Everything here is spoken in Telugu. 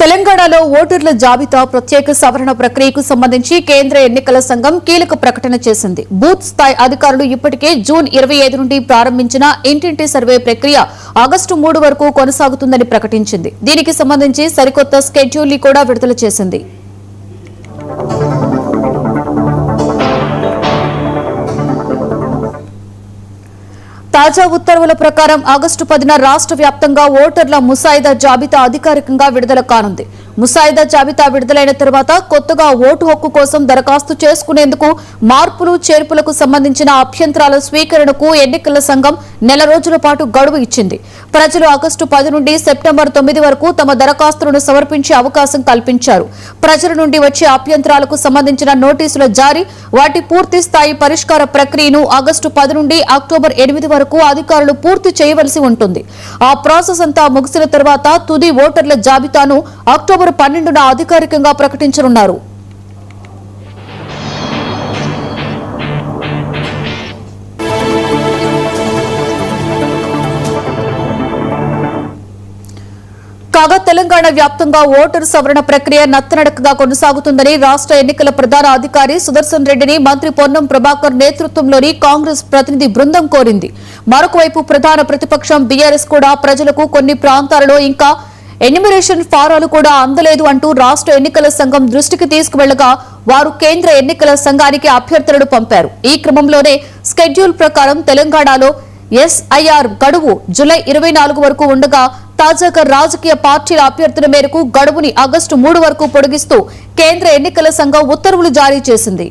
తెలంగాణలో ఓటర్ల జాబితా ప్రత్యేక సవరణ ప్రక్రియకు సంబంధించి కేంద్ర ఎన్నికల సంఘం కీలక ప్రకటన చేసింది. బూత్ స్థాయి అధికారులు ఇప్పటికే జూన్ 25 నుండి ప్రారంభించిన ఇంటింటి సర్వే ప్రక్రియ ఆగస్టు 3 వరకు కొనసాగుతుందని ప్రకటించింది. దీనికి సంబంధించి సరికొత్త స్కెడ్యూల్ ని కూడా విడుదల చేసింది. తాజా ఉత్తర్వుల ప్రకారం ఆగస్టు 10న రాష్ట్ర వ్యాప్తంగా ఓటర్ల ముసాయిదా జాబితా అధికారికంగా విడుదల కానుంది. ముసాయిదా జాబితా విడుదలైన తర్వాత కొత్తగా ఓటు హక్కు కోసం దరఖాస్తు చేసుకునేందుకు మార్పులు చేర్పులకు సంబంధించిన అభ్యంతరాల స్వీకరణకు ఎన్నికల సంఘం నెల రోజుల పాటు గడువు ఇచ్చింది. ప్రజలు ఆగస్టు 10 నుండి సెప్టెంబర్ 9 వరకు తమ దరఖాస్తులను సమర్పించే అవకాశం కల్పించారు. ప్రజల నుండి వచ్చే అభ్యంతరాలకు సంబంధించిన నోటీసుల జారీ, వాటి పూర్తి స్థాయి పరిష్కార ప్రక్రియను ఆగస్టు 10 నుండి అక్టోబర్ 8 వరకు అధికారులు పూర్తి చేయవలసి ఉంటుంది. ఆ ప్రాసెస్ అంతా ముగిసిన తర్వాత తుది ఓటర్ల జాబితాను అక్టోబర్ 12న అధికారికంగా ప్రకటించనున్నారు. కాగా తెలంగాణ వ్యాప్తంగా ఓటరు సవరణ ప్రక్రియ నత్తనడకగా కొనసాగుతుందని రాష్ట్ర ఎన్నికల ప్రధాన అధికారి సుదర్శన్ రెడ్డిని మంత్రి పొన్నం ప్రభాకర్ నేతృత్వంలోని కాంగ్రెస్ ప్రతినిధి బృందం కోరింది. మరొకవైపు ప్రధాన ప్రతిపక్షం బీఆర్ఎస్ కూడా ప్రజలకు కొన్ని ప్రాంతాలలో ఇంకా ఎన్యూమరేషన్ ఫారాలు కూడా అందలేదు అంటూ రాష్ట్ర ఎన్నికల సంఘం దృష్టికి తీసుకువెళ్లగా వారు కేంద్ర ఎన్నికల సంఘానికి అభ్యర్థులను పంపారు. ఈ క్రమంలోనే స్కెడ్యూల్ ప్రకారం తెలంగాణలో ఎస్ఐఆర్ గడువు జూలై 24 వరకు ఉండగా తాజాగా రాజకీయ పార్టీల అభ్యర్థుల మేరకు గడువుని ఆగస్టు 3 వరకు పొడిగిస్తూ కేంద్ర ఎన్నికల సంఘం ఉత్తర్వులు జారీ చేసింది.